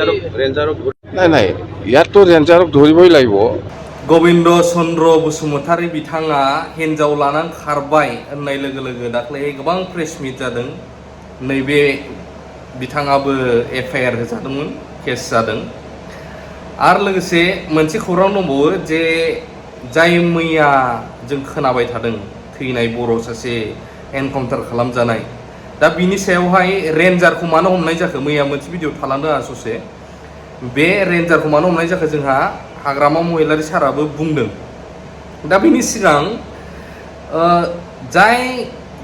নাই নাই ইয়াততো ৰেঞ্জাৰক ধৰিবই লাগিব। गबिन्द चन्द्र बसुमतारी बिथाङा हिन्जाव लानानै खारबाय होननाय लोगो लोगो दाख्लै गोबां प्रेस मिट जादों। नैबे बिथाङाबो एफआइआर होजादोंमोन, केस जादों। आरो लोगोसे मोनसे खौरां दंबावो जे जाय मैया जों खोनाबाय थादों थैनाय बर' सासे एनकाउन्टार खालामजानाय, दा बिनि सायावहाय रेन्जारखौ मानो हमनाय जाखो? मैया मोनसे भिडिअ थालांदों आरो ससे। बे रेन्जारखौ मानो हमनाय जाखो जोंहा हाग्रामा महिलारि साराबो बुंदों। दा बिनि सिगां जाय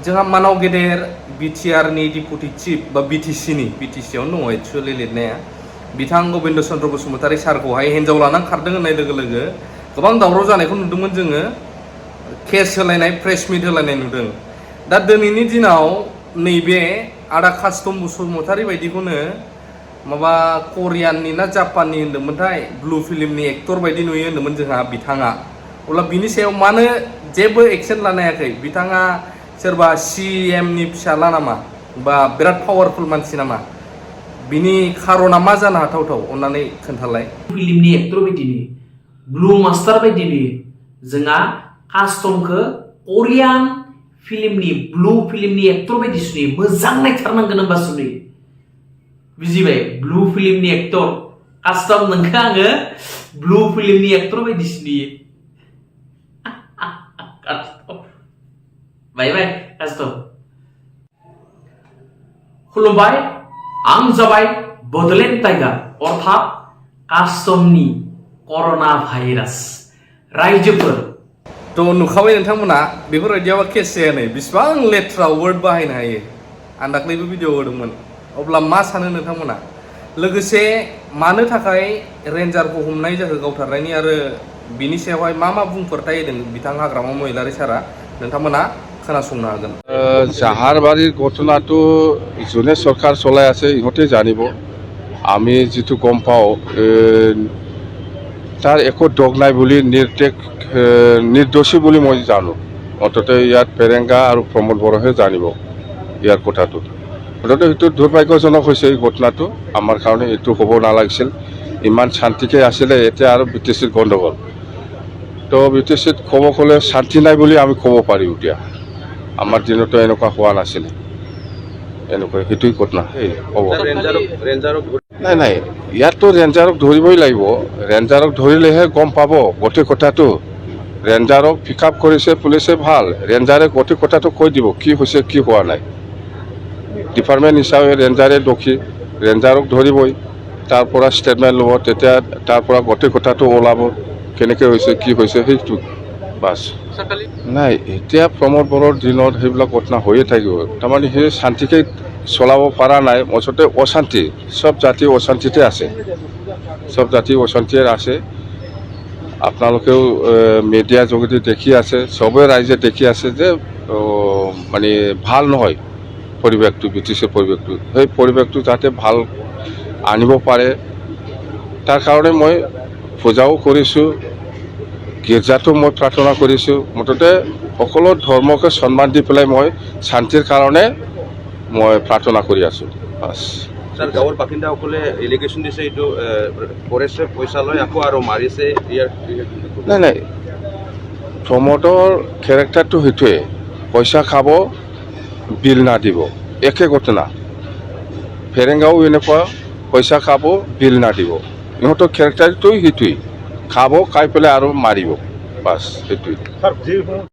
जोंहा मानाव गेदेर बिटिआरनि डिपुटि चिफ बा बिटिसिनि बिटिसियावनो दङ एक्सुवेलि लिरनाया, बिथां गबिन्द चन्द्र बसुमतारी सारखौहाय हिन्जाव लानानै खारदों होननाय लोगो लोगो गोबां दावराव जानायखौ नुदोंमोन जोङो। केस होलायनाय, प्रेस मिट होलायनाय नुदों। दा दिनैनि दिनाव नैबे आदा कास्टम बसुमतारी बायदिखौनो माबा करियाननि ना जापाननि होन्दोंमोनथाय, ब्लु फिल्मनि एक्टर बायदि नुयो होन्दोंमोन जोंहा बिथाङा। अब्ला बिनि सायाव मानो जेबो एक्सन लानो हायाखै? बिथाङा सोरबा सिएमनि फिसाला नामा, बा बिराद पावारफुल मानसि नामा? बिनि खारना मा जानो हाथावथाव? अन्नानै खोन्थालाय। फिल्मनि एक्टर बायदि नुयो, ब्लु मास्टार बायदि नुयो। जोंहा कास्टमखौ करियान फिल्मनि ब्लु फिल्मनि एक्टर बायदि नुयो। मोजां नायथारनांगोन होनबासो नुयो। बुजिबाय? ब्लु फिल्मनि एक्टर कास्टम, नोंखौ आङो ब्लु फिल्मनि एक्टर बायदिसो नुयो। कास्टम बाय बाय कास्टम। खुलुमबाय, आं जाबाय बडलेण्ड टाइगार अर्थात कास्टमनि कर'ना भाइरास। रायजोफोर थ' नुखाबाय नोंथांमोना बेफोरबायदियाबा केस जाया नै, बिसिबां लेथ्रा वर्ड बाहायनो हायो। आं दाख्लैबो भिडिअ होदोंमोन। अब्ला मा सानो नोंथांमोना? लोगोसे मानो थाखाय रेन्जारखौ हमनाय जाखो गावथारनायनि, आरो बिनि सायावहाय मा मा बुंफोरथाय होदों बिथां हाग्रामा महिलारि सारा, नोंथांमोना खोनासंनो हागोन। জাহাৰবাৰীৰ ঘটনাটো যোনে চৰকাৰ চলাই আছে ইহঁতে জানিব। আমি যিটো গম পাওঁ তাৰ একো দোষ নাই বুলি, নিৰ্দোষী বুলি মই জানো। অন্তত ইয়াত পেৰেংগা আৰু প্ৰমোদ বড়োহে জানিব ইয়াৰ কথাটো। মুঠতে সেইটো দুৰ্ভাগ্যজনক হৈছে এই ঘটনাটো। আমাৰ কাৰণে এইটো হ'ব নালাগিছিল। ইমান শান্তিকৈ আছিলে, এতিয়া আৰু বিটিচিত গণ্ডগোল। তো বিটিচিত ক'ব গ'লে শান্তি নাই বুলি আমি ক'ব পাৰিম এতিয়া। আমাৰ দিনতো এনেকুৱা হোৱা নাছিলে। এনেকুৱা সেইটোৱে ঘটনা হ'ব। নাই নাই ইয়াততো ৰেঞ্জাৰক ধৰিবই লাগিব। ৰেঞ্জাৰক ধৰিলেহে গম পাব গোটেই কথাটো। ৰেঞ্জাৰক পিক আপ কৰিছে পুলিচে, ভাল। ৰেঞ্জাৰে গোটেই কথাটো কৈ দিব কি হৈছে কি হোৱা নাই। ডিপাৰ্টমেণ্ট হিচাপে ৰেঞ্জাৰে দোষী, ৰেঞ্জাৰক ধৰিবই, তাৰ পৰা ষ্টেটমেণ্ট ল'ব, তেতিয়া তাৰ পৰা গোটেই কথাটো ওলাব কেনেকৈ হৈছে কি হৈছে, সেইটো বাছ। নাই এতিয়া প্ৰমোদ বড়োৰ দিনত সেইবিলাক ঘটনা হৈয়ে থাকিব। তাৰমানে সেই শান্তিকৈ চলাব পৰা নাই, মুঠতে অশান্তি। চব জাতি অশান্তিতে আছে, চব জাতি অশান্তিয়ে আছে। আপোনালোকেও মিডিয়াৰ যোগেদি দেখি আছে, চবেই ৰাইজে দেখি আছে যে মানে ভাল নহয় পৰিৱেশটো, বিটিচিৰ পৰিৱেশটো। সেই পৰিৱেশটো যাতে ভাল আনিব পাৰে, তাৰ কাৰণে মই পূজাও কৰিছোঁ, গীৰ্জাটো মই প্ৰাৰ্থনা কৰিছোঁ। মুঠতে সকলো ধৰ্মকে সন্মান দি পেলাই মই শান্তিৰ কাৰণে মই প্ৰাৰ্থনা কৰি আছোঁ বাছ। স্যার, গাঁৱৰ বাসিন্দাসকলে এলিগেশ্যন দিছে এইটো ফৰেষ্টে পইচা লয় আকৌ আৰু মাৰিছে। নাই নাই প্ৰমোদৰ কেৰেক্টাৰটো সেইটোৱে, পইচা খাব বিল নাদিব, একে ঘটনা। ফেৰেংগাও এনেকুৱা, পইচা খাব বিল নাদিব। ইহঁতৰ কেৰেক্টাৰটোৱেই সেইটোৱেই, খাব খাই পেলাই আৰু মাৰিব বাছ, সেইটোৱেই।